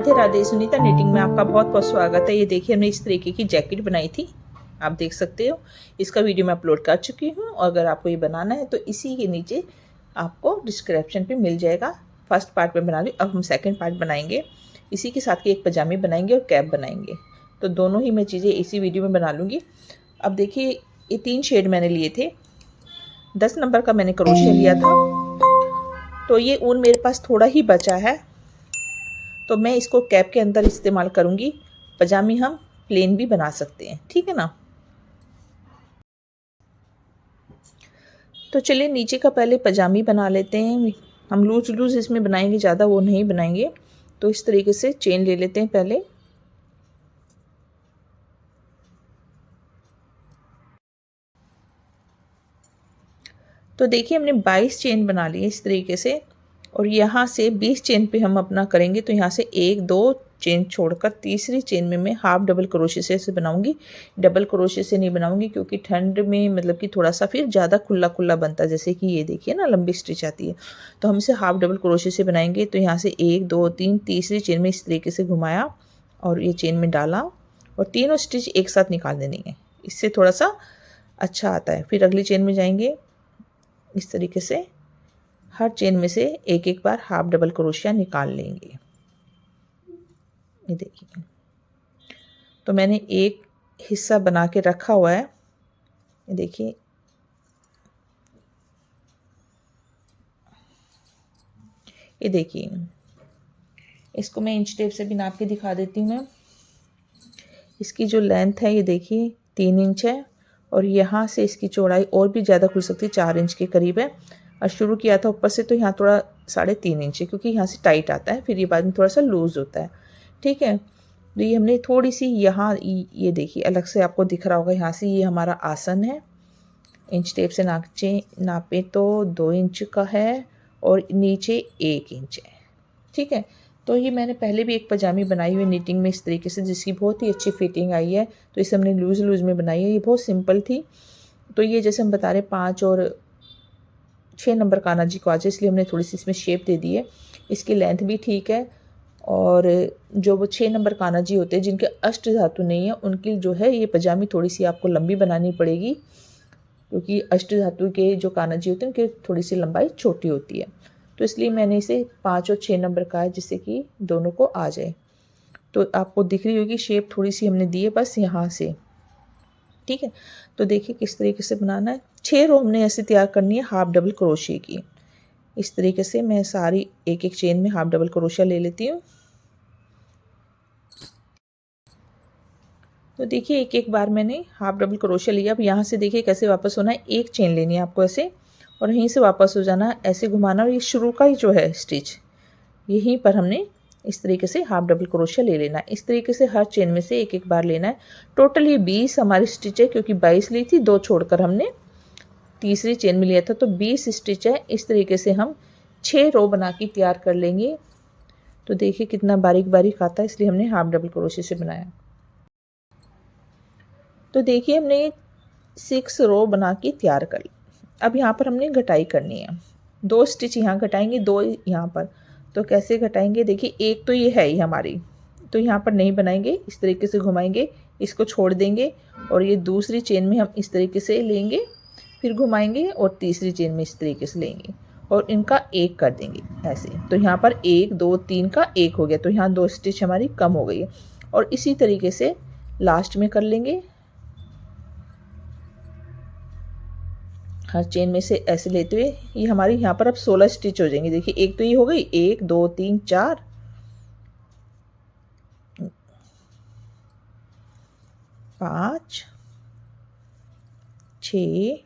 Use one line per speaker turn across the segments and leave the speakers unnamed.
Radhe Radhe. Sunita knitting में आपका बहुत बहुत स्वागत है। ये देखिए हमने इस तरीके की जैकेट बनाई थी, आप देख सकते हो। इसका वीडियो मैं अपलोड कर चुकी हूँ और अगर आपको ये बनाना है तो इसी के नीचे आपको डिस्क्रिप्शन पे मिल जाएगा। फर्स्ट पार्ट में बना ली, अब हम सेकंड पार्ट बनाएंगे। इसी के साथ के एक पजामे बनाएंगे और कैप बनाएंगे, तो दोनों ही मैं चीज़ें इसी वीडियो में बना लूँगी। अब देखिए ये 3 शेड मैंने लिए थे, 10 नंबर का मैंने क्रोशिया लिया था। तो ये ऊन मेरे पास थोड़ा ही बचा है, तो मैं इसको कैप के अंदर इस्तेमाल करूँगी। पजामी हम प्लेन भी बना सकते हैं, ठीक है ना। तो चलिए नीचे का पहले पजामी बना लेते हैं। हम लूज लूज इसमें बनाएंगे, ज़्यादा वो नहीं बनाएंगे। तो इस तरीके से चेन ले लेते हैं पहले। तो देखिए हमने 22 चेन बना ली इस तरीके से, और यहाँ से 20 चेन पे हम अपना करेंगे। तो यहाँ से 1 2 चेन छोड़कर तीसरी चेन में मैं हाफ डबल क्रोशे से बनाऊंगी। डबल क्रोशे से नहीं बनाऊंगी क्योंकि ठंड में मतलब कि थोड़ा सा फिर ज़्यादा खुला खुला बनता है। जैसे कि ये देखिए ना, लंबी स्टिच आती है, तो हम इसे हाफ डबल क्रोशे से बनाएंगे। तो यहाँ से 1 2 3 तीसरी चेन में इस तरीके से घुमाया और ये चेन में डाला, और तीनों स्टिच एक साथ निकाल देनी है, इससे थोड़ा सा अच्छा आता है। फिर अगली चेन में जाएंगे, इस तरीके से हर चेन में से एक एक बार हाफ डबल क्रोशिया निकाल लेंगे। ये देखिए, तो मैंने एक हिस्सा बना के रखा हुआ है। ये देखिए, ये देखिए, इसको मैं इंच टेप से भी नाप के दिखा देती हूँ मैं। इसकी जो लेंथ है ये देखिए 3 इंच है, और यहाँ से इसकी चौड़ाई और भी ज़्यादा खुल सकती है, 4 इंच के करीब है। और शुरू किया था ऊपर से, तो यहाँ थोड़ा 3.5 इंच है क्योंकि यहाँ से टाइट आता है, फिर ये बाद में थोड़ा सा लूज़ होता है, ठीक है। तो ये हमने थोड़ी सी यहाँ, ये देखिए अलग से आपको दिख रहा होगा, यहाँ से ये हमारा आसन है। इंच टेप से नापे तो 2 इंच का है और नीचे 1 इंच है, ठीक है। तो ये मैंने पहले भी एक पजामी बनाई हुई निटिंग में इस तरीके से, जिसकी बहुत ही अच्छी फिटिंग आई है। तो इसे हमने लूज़ लूज़ में बनाई है, ये बहुत सिंपल थी। तो ये जैसे हम बता रहे 5 और 6 नंबर कान्हा जी को आ जाए, इसलिए हमने थोड़ी सी इसमें शेप दे दी है। इसकी लेंथ भी ठीक है, और जो वो 6 नंबर कान्हा जी होते हैं जिनके अष्ट धातु नहीं है, उनकी जो है ये पजामी थोड़ी सी आपको लंबी बनानी पड़ेगी, क्योंकि अष्ट धातु के जो कान्हा जी होते हैं उनकी थोड़ी सी लंबाई छोटी होती है। तो इसलिए मैंने इसे 5 और 6 नंबर का है, जिससे कि दोनों को आ जाए। तो आपको दिख रही होगी शेप थोड़ी सी हमने दी है बस यहाँ से, ठीक है। तो देखिए किस तरीके से बनाना है। 6 रो हमने ऐसे तैयार करनी है हाफ डबल क्रोशिया की। इस तरीके से मैं सारी एक एक चेन में हाफ डबल क्रोशिया ले लेती हूँ। तो देखिए एक एक बार मैंने हाफ डबल क्रोशिया लिया। अब यहाँ से देखिए कैसे वापस होना है, एक चेन लेनी है आपको ऐसे, और यहीं से वापस हो जाना, ऐसे घुमाना। और ये शुरू का ही जो है स्टिच, यहीं पर हमने इस तरीके से हाफ डबल क्रोशिया ले लेना है। इस तरीके से हर चेन में से एक एक बार लेना है। टोटल ये 20 हमारी स्टिच है, क्योंकि 22 ली थी, 2 छोड़कर हमने तीसरी चेन में लिया था, तो 20 स्टिच है। इस तरीके से हम 6 रो बना के तैयार कर लेंगे। तो देखिए कितना बारीक बारीक आता है, इसलिए हमने हाफ डबल क्रोशिया से बनाया। तो देखिए हमने 6 रो बना के तैयार कर ली। अब यहाँ पर हमने घटाई करनी है, 2 स्टिच यहाँ घटाएंगे, 2 यहाँ पर। तो कैसे घटाएंगे, देखिए एक तो ये है ही हमारी, तो यहाँ पर नहीं बनाएंगे, इस तरीके से घुमाएंगे, इसको छोड़ देंगे, और ये दूसरी चेन में हम इस तरीके से लेंगे, फिर घुमाएंगे और तीसरी चेन में इस तरीके से लेंगे, और इनका एक कर देंगे ऐसे। तो यहाँ पर 1 2 3 का 1 हो गया, तो यहाँ 2 स्टिच हमारी कम हो गई है। और इसी तरीके से लास्ट में कर लेंगे, हर चेन में से ऐसे लेते हुए। ये हमारी यहाँ पर अब 16 स्टिच हो जाएंगे। देखिए एक तो ये हो गई, 1 2 3 4 5 6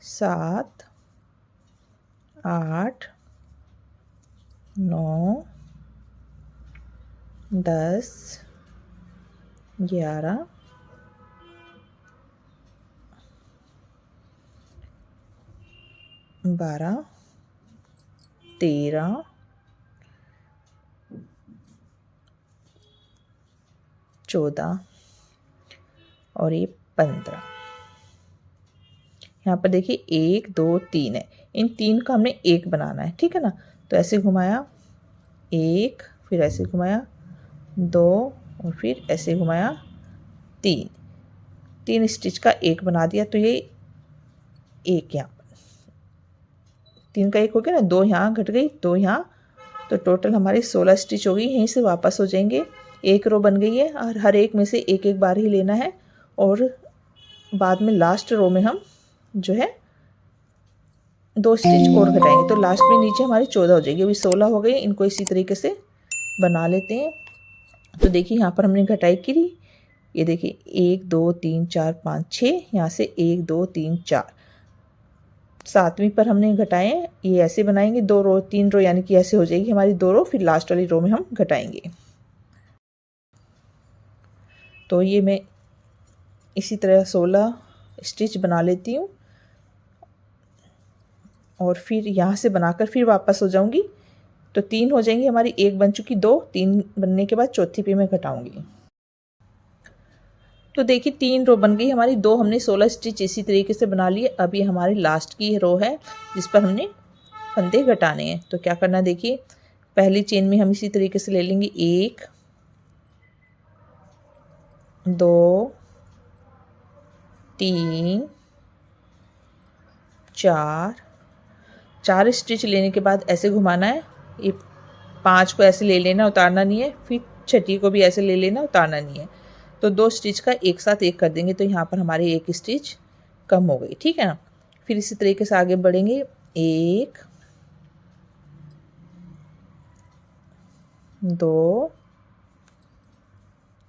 7 8 9 10 11 12 13 14 और ये 15। यहाँ पर देखिए 1 2 3 है, इन 3 का हमने 1 बनाना है, ठीक है ना। तो ऐसे घुमाया, 1, फिर ऐसे घुमाया 2 और फिर ऐसे घुमाया 3 स्टिच का एक बना दिया। तो ये एक यहाँ 3 का एक हो गया ना, 2 यहाँ घट गई 2 यहाँ, तो टोटल हमारी 16 स्टिच हो गई। यहीं से वापस हो जाएंगे, एक रो बन गई है और हर एक में से एक एक बार ही लेना है और बाद में लास्ट रो में हम जो है 2 स्टिच और घटाएंगे, तो लास्ट में नीचे हमारी 14 हो जाएगी। अभी 16 हो गई, इनको इसी तरीके से बना लेते हैं। तो देखिए यहाँ पर हमने घटाई की, ये देखिए 1 2 3 4 5 6, यहाँ से 1 2 3 4, 7वीं पर हमने घटाए। ये ऐसे बनाएंगे 2 रो 3 रो, यानी कि ऐसे हो जाएगी हमारी 2 रो, फिर लास्ट वाली रो में हम घटाएंगे। तो ये मैं इसी तरह 16 स्टिच बना लेती हूँ और फिर यहाँ से बनाकर फिर वापस हो जाऊँगी। तो 3 हो जाएंगी हमारी, एक बन चुकी 2, 3 बनने के बाद चौथी पे मैं घटाऊँगी। तो देखिए 3 रो बन गई हमारी, 2 हमने 16 स्टिच इसी तरीके से बना लिए। अब ये हमारी लास्ट की रो है जिस पर हमने फंदे घटाने हैं। तो क्या करना है, देखिए पहली चेन में हम इसी तरीके से ले लेंगे 1 2 3 4 स्टिच लेने के बाद ऐसे घुमाना है। ये 5 को ऐसे ले लेना, उतारना नहीं है, फिर छठी को भी ऐसे ले लेना, उतारना नहीं है। तो 2 स्टिच का एक साथ एक कर देंगे, तो यहाँ पर हमारी एक स्टिच कम हो गई, ठीक है ना। फिर इसी तरीके से आगे बढ़ेंगे, 1 2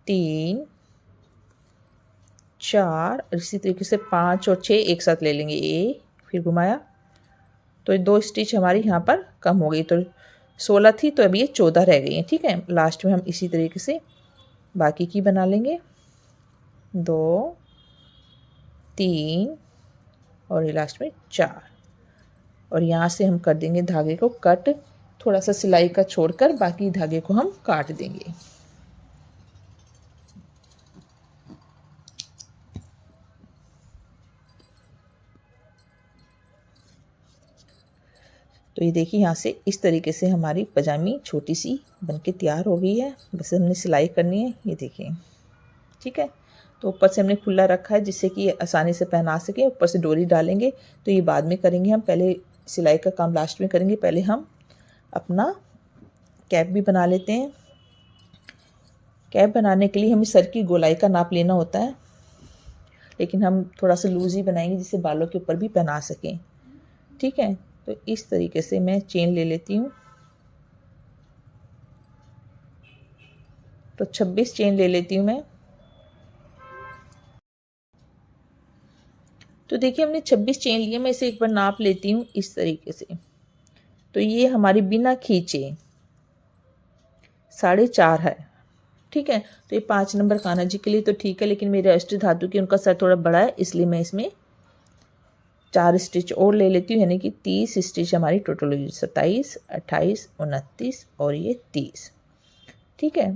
3 4, इसी तरीके से 5 और 6 एक साथ ले लेंगे, फिर घुमाया, तो 2 स्टिच हमारी यहाँ पर कम हो गई। तो 16 थी, तो अभी ये 14 रह गई हैं, ठीक है। लास्ट में हम इसी तरीके से बाकी की बना लेंगे, 2 3 और ये लास्ट में 4, और यहाँ से हम कर देंगे धागे को कट, थोड़ा सा सिलाई का छोड़कर बाकी धागे को हम काट देंगे। तो ये देखिए यहाँ से इस तरीके से हमारी पजामी छोटी सी बनके तैयार हो गई है। बस हमने सिलाई करनी है, ये देखिए, ठीक है। तो ऊपर से हमने खुला रखा है जिससे कि आसानी से पहना सके। ऊपर से डोरी डालेंगे, तो ये बाद में करेंगे, हम पहले सिलाई का काम लास्ट में करेंगे। पहले हम अपना कैप भी बना लेते हैं। कैप बनाने के लिए हमें सर की गोलाई का नाप लेना होता है, लेकिन हम थोड़ा सा लूज ही बनाएंगे जिससे बालों के ऊपर भी पहना सकें, ठीक है। तो इस तरीके से मैं चेन ले लेती हूँ। तो 26 चेन ले लेती हूँ मैं। तो देखिए हमने 26 चेन लिए, मैं इसे एक बार नाप लेती हूँ इस तरीके से। तो ये हमारी बिना खींचे 4.5 है, ठीक है। तो ये 5 नंबर कान्हा जी के लिए तो ठीक है, लेकिन मेरे अष्ट धातु की उनका सर थोड़ा बड़ा है, इसलिए मैं इसमें 4 स्टिच और ले लेती हूँ, यानी कि 30 स्टिच हमारी टोटल होगी। 27 28 29 और ये 30, ठीक है।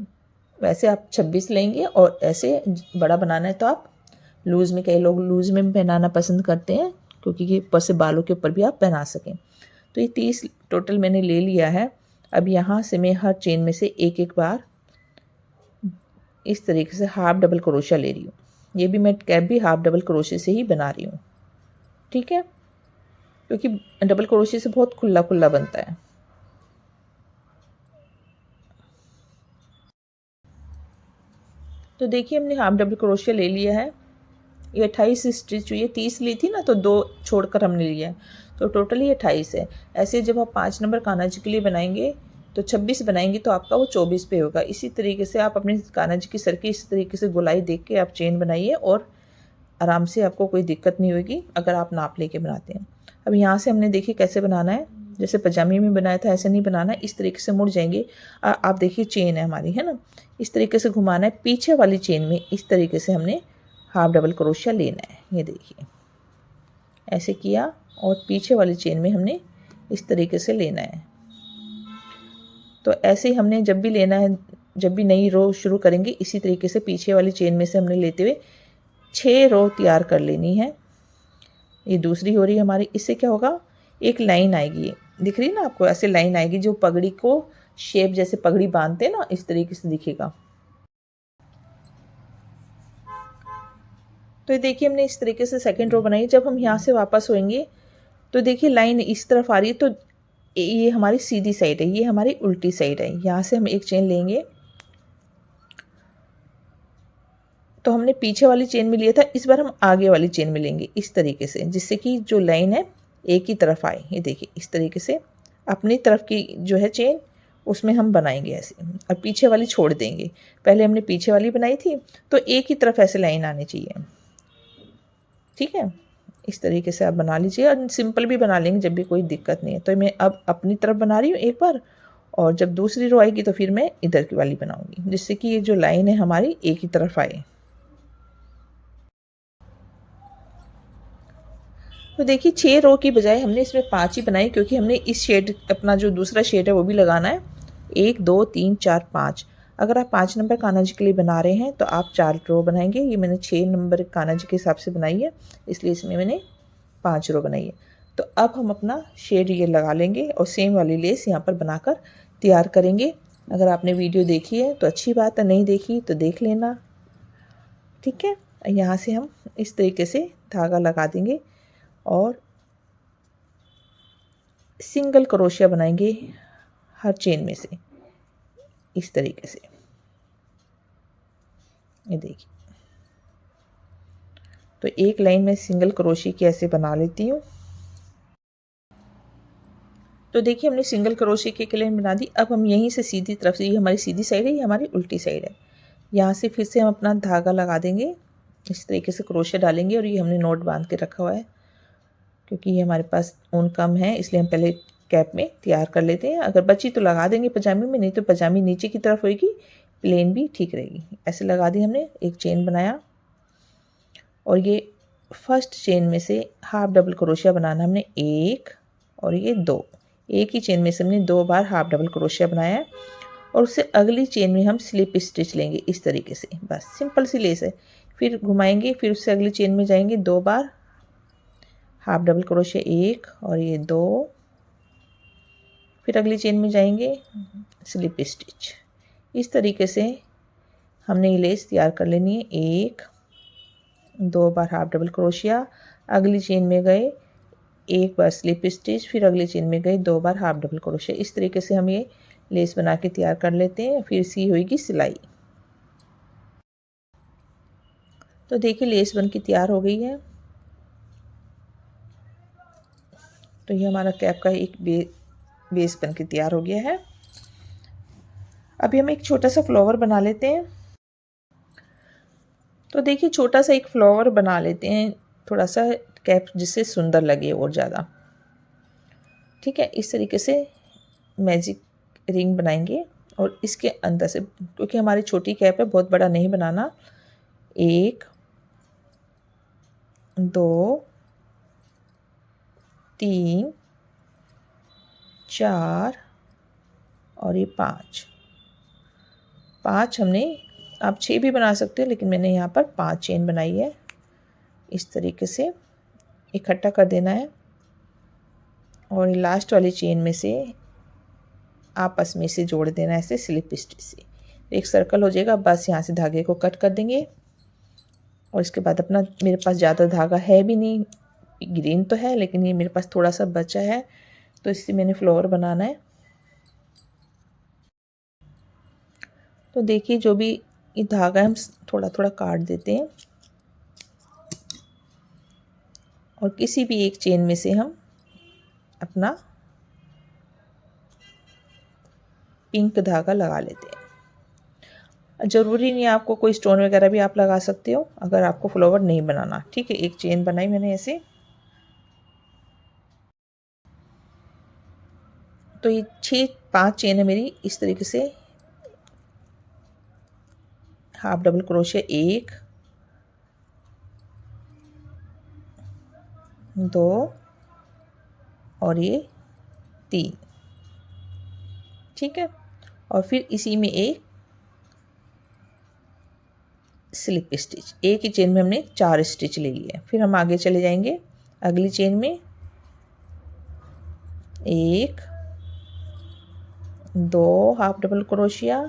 वैसे आप 26 लेंगे, और ऐसे बड़ा बनाना है तो आप लूज़ में, कई लोग लूज़ में पहनाना पसंद करते हैं क्योंकि ये ऊपर से बालों के ऊपर भी आप पहना सकें। तो ये 30 टोटल मैंने ले लिया है। अब यहाँ से मैं हर चेन में से एक एक बार इस तरीके से हाफ डबल क्रोशिया ले रही हूँ। ये भी मैं कैप भी हाफ डबल क्रोशिया से ही बना रही हूँ, ठीक है, क्योंकि डबल क्रोशिया से बहुत खुला खुला बनता है। तो देखिए हमने हाफ डबल क्रोशिया ले लिया है। ये 28 स्टिच हुई है, 30 ली थी ना, तो 2 छोड़कर हमने लिया है, तो टोटली 28 है। ऐसे जब आप 5 नंबर कान्हा जी के लिए बनाएंगे तो 26 बनाएंगे तो आपका वो 24 पे होगा। इसी तरीके से आप अपने कान्हा जी की सर की इस तरीके से गोलाई देख के आप चेन बनाइए, और आराम से आपको कोई दिक्कत नहीं होगी अगर आप नाप लेके बनाते हैं। अब यहाँ से हमने देखिए कैसे बनाना है, जैसे पजामे में बनाया था ऐसे नहीं बनाना है। इस तरीके से मुड़ जाएंगे। आप देखिए चेन है हमारी, है ना, इस तरीके से घुमाना है। पीछे वाली चेन में इस तरीके से हमने हाफ डबल क्रोशिया लेना है, ये देखिए ऐसे किया, और पीछे वाली चेन में हमने इस तरीके से लेना है। तो ऐसे ही हमने जब भी लेना है, जब भी नई रो शुरू करेंगे, इसी तरीके से पीछे वाली चेन में से हमने लेते हुए 6 रो तैयार कर लेनी है। ये दूसरी हो रही है हमारी। इससे क्या होगा, एक लाइन आएगी, दिख रही है ना आपको, ऐसे लाइन आएगी जो पगड़ी को शेप जैसे पगड़ी बांधते हैं ना, इस तरीके से दिखेगा। तो ये देखिए हमने इस तरीके से सेकंड रो बनाई। जब हम यहाँ से वापस होएंगे तो देखिए लाइन इस तरफ आ रही है, तो ये हमारी सीधी साइड है, ये हमारी उल्टी साइड है। यहाँ से हम एक चेन लेंगे, तो हमने पीछे वाली चेन में लिया था, इस बार हम आगे वाली चेन में लेंगे इस तरीके से, जिससे कि जो लाइन है एक ही तरफ आए। ये देखिए इस तरीके से अपनी तरफ की जो है चेन उसमें हम बनाएंगे ऐसे, और पीछे वाली छोड़ देंगे। पहले हमने पीछे वाली बनाई थी, तो एक ही तरफ ऐसे लाइन आनी चाहिए। ठीक है, इस तरीके से आप बना लीजिए, और सिंपल भी बना लेंगे जब भी, कोई दिक्कत नहीं है। तो मैं अब अपनी तरफ बना रही हूँ एक बार, और जब दूसरी रो आएगी तो फिर मैं इधर की वाली बनाऊंगी, जिससे कि ये जो लाइन है हमारी एक ही तरफ आए। तो देखिए 6 रो की बजाय हमने इसमें 5 ही बनाई, क्योंकि हमने इस शेड, अपना जो दूसरा शेड है वो भी लगाना है। 1 2 3 4 5। अगर आप 5 नंबर कान्हा जी के लिए बना रहे हैं तो आप 4 रो बनाएंगे। ये मैंने 6 नंबर कान्हा जी के हिसाब से बनाई है, इसलिए इसमें मैंने 5 रो बनाई है। तो अब हम अपना शेड ये लगा लेंगे और सेम वाली लेस यहाँ पर बनाकर तैयार करेंगे। अगर आपने वीडियो देखी है तो अच्छी बात है, नहीं देखी तो देख लेना। ठीक है, यहाँ से हम इस तरीके से धागा लगा देंगे और सिंगल क्रोशिया बनाएंगे हर चेन में से, इस तरीके से। ये देखिए, तो एक लाइन में सिंगल क्रोशिया की ऐसे बना लेती हूँ। तो देखिए हमने सिंगल क्रोशिया की एक लाइन बना दी। अब हम यहीं से सीधी तरफ से, ये हमारी सीधी साइड है, ये हमारी उल्टी साइड है, यहाँ से फिर से हम अपना धागा लगा देंगे, इस तरीके से क्रोशिया डालेंगे। और ये हमने नोट बांध के रखा हुआ है, क्योंकि ये हमारे पास ऊन कम है, इसलिए हम पहले कैप में तैयार कर लेते हैं। अगर बची तो लगा देंगे पजामी में, नहीं तो पजामी नीचे की तरफ होगी, प्लेन भी ठीक रहेगी। ऐसे लगा दी हमने, एक चेन बनाया, और ये फर्स्ट चेन में से हाफ डबल क्रोशिया बनाना हमने 1 और ये 2। एक ही चेन में से हमने 2 बार हाफ डबल क्रोशिया बनाया है, और उससे अगली चेन में हम स्लिप स्टिच लेंगे इस तरीके से। बस सिंपल सी लेस है। फिर घुमाएंगे, फिर उससे अगली चेन में जाएंगे, 2 बार हाफ डबल क्रोशिया 1 और ये 2, फिर अगली चेन में जाएंगे स्लिप स्टिच। इस तरीके से हमने ये लेस तैयार कर लेनी है। 1 2 बार हाफ डबल क्रोशिया, अगली चेन में गए 1 बार स्लिप स्टिच, फिर अगली चेन में गए 2 बार हाफ डबल क्रोशिया। इस तरीके से हम ये लेस बना के तैयार कर लेते हैं। फिर सी होगी सिलाई। तो देखिए लेस बन के तैयार हो गई है। तो ये हमारा कैप का एक बेस बन के तैयार हो गया है। अभी हम एक छोटा सा फ्लावर बना लेते हैं। तो देखिए छोटा सा एक फ्लावर बना लेते हैं, थोड़ा सा कैप जिससे सुंदर लगे और ज़्यादा। ठीक है, इस तरीके से मैजिक रिंग बनाएंगे, और इसके अंदर से, क्योंकि हमारी छोटी कैप है, बहुत बड़ा नहीं बनाना। 1 2 3 4 और ये 5 हमने, आप 6 भी बना सकते हो, लेकिन मैंने यहाँ पर 5 चेन बनाई है। इस तरीके से इकट्ठा कर देना है, और लास्ट वाली चेन में से आपस में से जोड़ देना है ऐसे स्लिप स्टिच से। एक सर्कल हो जाएगा। बस यहाँ से धागे को कट कर देंगे, और इसके बाद अपना, मेरे पास ज़्यादा धागा है भी नहीं, ग्रीन तो है लेकिन ये मेरे पास थोड़ा सा बचा है, तो इससे मैंने फ्लावर बनाना है। तो देखिए जो भी ये धागा हम थोड़ा थोड़ा काट देते हैं, और किसी भी एक चेन में से हम अपना पिंक धागा लगा लेते हैं। ज़रूरी नहीं है आपको कोई स्टोन वगैरह भी आप लगा सकते हो, अगर आपको फ्लावर नहीं बनाना। ठीक है, एक चेन बनाई मैंने ऐसे। तो ये 5 चेन है मेरी। इस तरीके से हाफ डबल क्रोशिया 1 2 और ये 3। ठीक है, और फिर इसी में एक स्लिप स्टिच। एक ही चेन में हमने 4 स्टिच ले लिए। फिर हम आगे चले जाएंगे अगली चेन में, 1 2 half double crochet,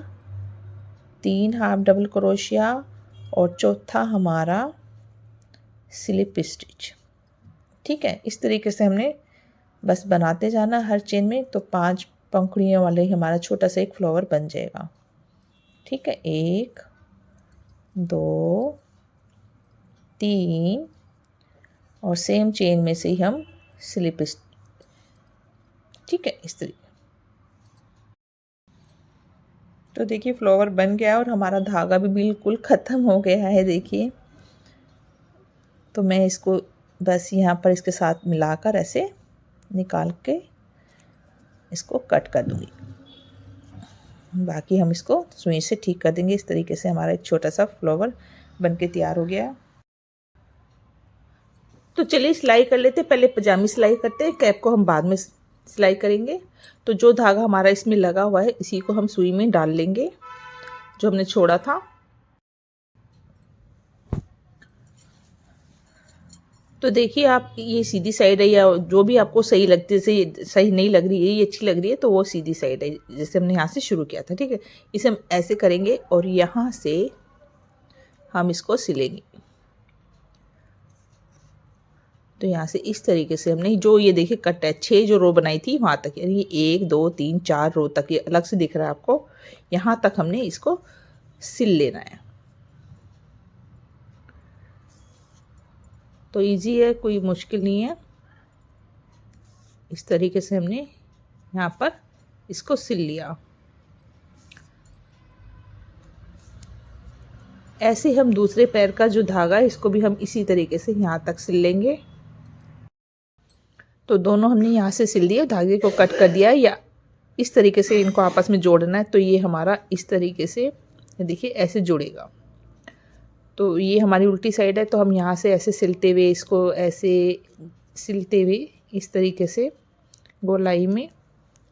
3 half double crochet और चौथा हमारा स्लिप स्टिच। ठीक है, इस तरीके से हमने बस बनाते जाना हर चेन में, तो 5 पंखुड़ियों वाले हमारा छोटा सा एक फ्लावर बन जाएगा। ठीक है, 1 2 3 और सेम चेन में से ही हम स्लिप। ठीक है, इस तरीके। तो देखिए फ्लावर बन गया और हमारा धागा भी बिल्कुल ख़त्म हो गया है। देखिए, तो मैं इसको बस यहाँ पर इसके साथ मिलाकर ऐसे निकाल के इसको कट कर दूँगी। बाकी हम इसको सुई से ठीक कर देंगे। इस तरीके से हमारा एक छोटा सा फ्लावर बनके तैयार हो गया। तो चलिए सिलाई कर लेते हैं। पहले पजामी सिलाई करते हैं, कैप को हम बाद में सिलाई करेंगे। तो जो धागा हमारा इसमें लगा हुआ है इसी को हम सुई में डाल लेंगे जो हमने छोड़ा था। तो देखिए आप, ये सीधी साइड है या जो भी आपको सही लगती है, जैसे सही नहीं लग रही है, ये अच्छी लग रही है तो वो सीधी साइड है, जैसे हमने यहाँ से शुरू किया था। ठीक है, इसे हम ऐसे करेंगे और यहाँ से हम इसको सिलेंगे। तो यहाँ से इस तरीके से हमने जो ये देखिए कट है, 6 जो रो बनाई थी वहाँ तक, यानी 1 2 3 4 रो तक, ये अलग से दिख रहा है आपको, यहाँ तक हमने इसको सिल लेना है। तो इजी है, कोई मुश्किल नहीं है। इस तरीके से हमने यहाँ पर इसको सिल लिया। ऐसे हम दूसरे पैर का जो धागा है इसको भी हम इसी तरीके से यहाँ तक सिल लेंगे। तो दोनों हमने यहाँ से सिल दिया, धागे को कट कर दिया, या इस तरीके से इनको आपस में जोड़ना है। तो ये हमारा इस तरीके से देखिए ऐसे जुड़ेगा। तो ये हमारी उल्टी साइड है, तो हम यहाँ से ऐसे सिलते हुए इसको ऐसे सिलते हुए इस तरीके से गोलाई में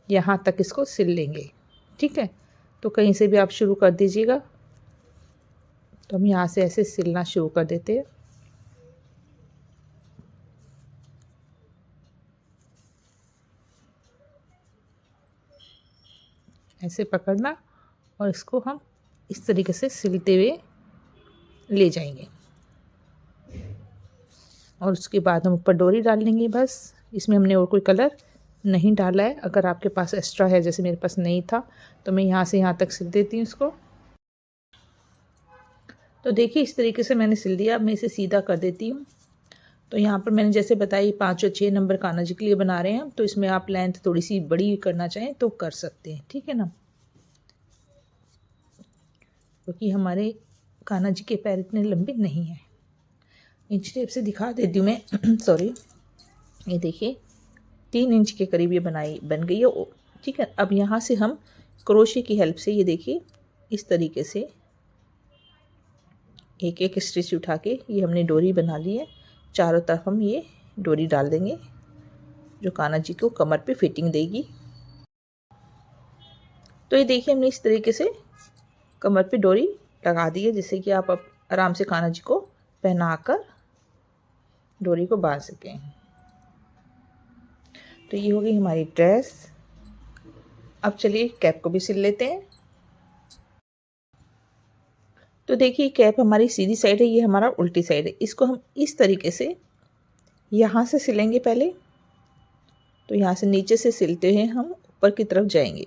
यहाँ तक इसको सिल लेंगे। ठीक है, तो कहीं से भी आप शुरू कर दीजिएगा। तो हम यहाँ से ऐसे सिलना शुरू कर देते हैं। ऐसे पकड़ना और इसको हम इस तरीके से सिलते हुए ले जाएंगे और उसके बाद हम ऊपर डोरी डाल लेंगे। बस इसमें हमने और कोई कलर नहीं डाला है। अगर आपके पास एक्स्ट्रा है, जैसे मेरे पास नहीं था, तो मैं यहाँ से यहाँ तक सिल देती हूँ इसको। तो देखिए इस तरीके से मैंने सिल दिया। अब मैं इसे सीधा कर देती हूँ। तो यहाँ पर मैंने जैसे बताई 5 और 6 नंबर कान्हा जी के लिए बना रहे हैं, तो इसमें आप लेंथ थोड़ी सी बड़ी करना चाहें तो कर सकते हैं। ठीक है ना, क्योंकि हमारे कान्हा जी के पैर इतने लंबे नहीं हैं। इंच टेप से दिखा देती हूँ मैं सॉरी, ये देखिए 3 इंच के करीब ये बन गई है। ठीक है, अब यहाँ से हम क्रोशे की हेल्प से ये देखिए इस तरीके से एक एक स्टिच उठा के ये हमने डोरी बना ली है। चारों तरफ हम ये डोरी डाल देंगे जो कान्हा जी को कमर पे फिटिंग देगी। तो ये देखिए हमने इस तरीके से कमर पे डोरी लगा दी है, जिससे कि आप आराम से कान्हा जी को पहनाकर डोरी को बांध सकें। तो ये हो गई हमारी ड्रेस। अब चलिए कैप को भी सिल लेते हैं। तो देखिए कैप हमारी सीधी साइड है, ये हमारा उल्टी साइड है। इसको हम इस तरीके से यहाँ से सिलेंगे पहले। तो यहाँ से नीचे से सिलते हुए हम ऊपर की तरफ जाएंगे।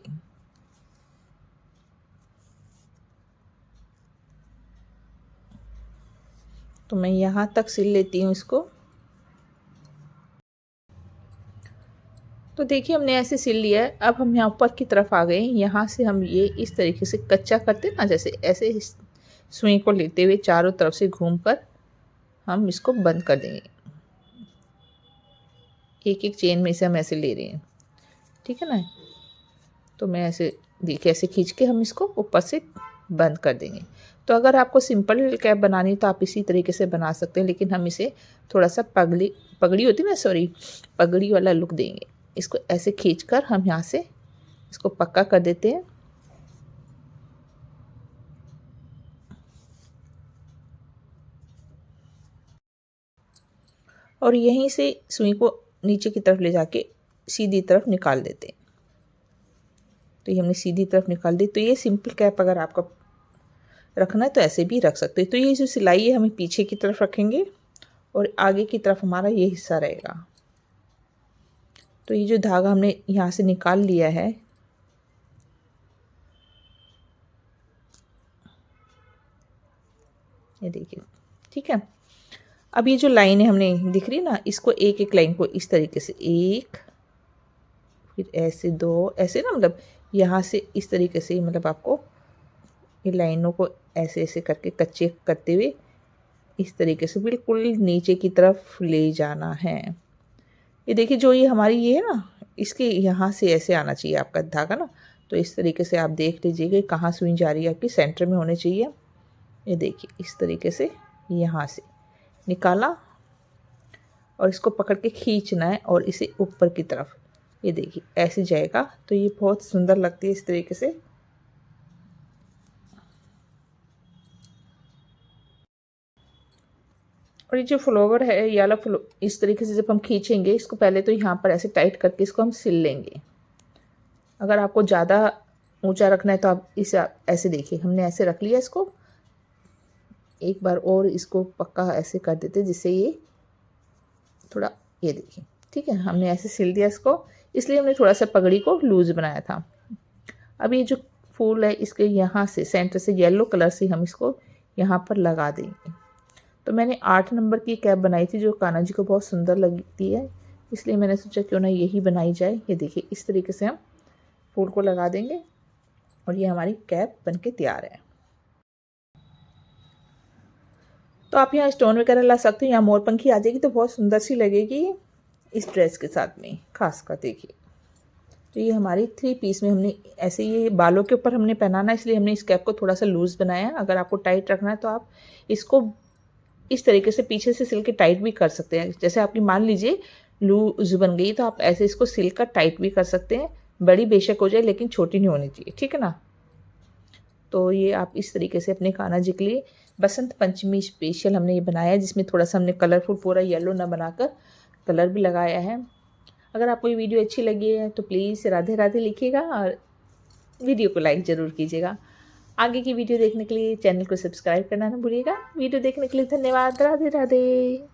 तो मैं यहाँ तक सिल लेती हूँ इसको। तो देखिए हमने ऐसे सिल लिया है। अब हम यहाँ ऊपर की तरफ आ गए। यहाँ से हम ये इस तरीके से कच्चा करते ना, जैसे ऐसे सुई को लेते हुए चारों तरफ से घूमकर हम इसको बंद कर देंगे। एक एक चेन में से हम ऐसे ले रहे हैं। ठीक है ना, तो मैं ऐसे देखिए ऐसे खींच के हम इसको ऊपर से बंद कर देंगे। तो अगर आपको सिंपल कैप बनानी तो आप इसी तरीके से बना सकते हैं, लेकिन हम इसे थोड़ा सा पगड़ी होती है ना, सॉरी पगड़ी वाला लुक देंगे। इसको ऐसे खींचकर हम यहाँ से इसको पक्का कर देते हैं। और यहीं से सुई को नीचे की तरफ ले जाके सीधी तरफ निकाल देते हैं। तो ये हमने सीधी तरफ निकाल दी। तो ये सिंपल कैप अगर आपका रखना है तो ऐसे भी रख सकते हैं। तो ये जो सिलाई है हमें पीछे की तरफ रखेंगे और आगे की तरफ हमारा ये हिस्सा रहेगा। तो ये जो धागा हमने यहाँ से निकाल लिया है, ये देखिए, ठीक है। अब ये जो लाइन है हमने दिख रही है ना, इसको एक एक लाइन को इस तरीके से एक, फिर ऐसे दो, ऐसे ना मतलब यहाँ से इस तरीके से, मतलब आपको ये लाइनों को ऐसे ऐसे करके कच्चे करते हुए इस तरीके से बिल्कुल नीचे की तरफ ले जाना है। ये देखिए जो ये हमारी ये है ना, इसके यहाँ से ऐसे आना चाहिए आपका धागा ना। तो इस तरीके से आप देख लीजिएगा कहाँ सुई जा रही है आपकी, सेंटर में होने चाहिए। ये देखिए इस तरीके से यहाँ से निकाला और इसको पकड़ के खींचना है और इसे ऊपर की तरफ, ये देखिए ऐसे जाएगा। तो ये बहुत सुंदर लगती है इस तरीके से। और ये जो फ्लावर है, ये वाला इस तरीके से जब हम खींचेंगे इसको, पहले तो यहाँ पर ऐसे टाइट करके इसको हम सिल लेंगे। अगर आपको ज़्यादा ऊंचा रखना है तो आप इसे ऐसे देखिए, हमने ऐसे रख लिया इसको। एक बार और इसको पक्का ऐसे कर देते जिससे ये थोड़ा, ये देखिए ठीक है, हमने ऐसे सिल दिया इसको। इसलिए हमने थोड़ा सा पगड़ी को लूज बनाया था। अब ये जो फूल है इसके यहाँ से सेंटर से येलो कलर से हम इसको यहाँ पर लगा देंगे। तो मैंने 8 नंबर की कैप बनाई थी जो कान्हा जी को बहुत सुंदर लगती है, इसलिए मैंने सोचा क्यों ना यही बनाई जाए। ये देखिए इस तरीके से हम फूल को लगा देंगे और ये हमारी कैप बनके तैयार है। तो आप यहाँ स्टोन वगैरह ला सकते हो, यहाँ मोरपंखी आ जाएगी तो बहुत सुंदर सी लगेगी इस ड्रेस के साथ में, खास कर देखिए। तो ये हमारी 3 पीस में हमने ऐसे, ये बालों के ऊपर हमने पहनाना है इसलिए हमने इस कैप को थोड़ा सा लूज़ बनाया है। अगर आपको टाइट रखना है तो आप इसको इस तरीके से पीछे से सिल के टाइट भी कर सकते हैं। जैसे आपकी मान लीजिए लूज बन गई तो आप ऐसे इसको सिल कर टाइट भी कर सकते हैं। बड़ी बेशक हो जाए लेकिन छोटी नहीं होनी चाहिए, ठीक है ना। तो ये आप इस तरीके से अपने कान्हा जी के लिए बसंत पंचमी स्पेशल हमने ये बनाया है, जिसमें थोड़ा सा हमने कलरफुल पूरा येलो ना बनाकर कलर भी लगाया है। अगर आपको ये वीडियो अच्छी लगी है तो प्लीज़ राधे राधे लिखिएगा और वीडियो को लाइक ज़रूर कीजिएगा। आगे की वीडियो देखने के लिए चैनल को सब्सक्राइब करना ना भूलिएगा। वीडियो देखने के लिए धन्यवाद। राधे राधे।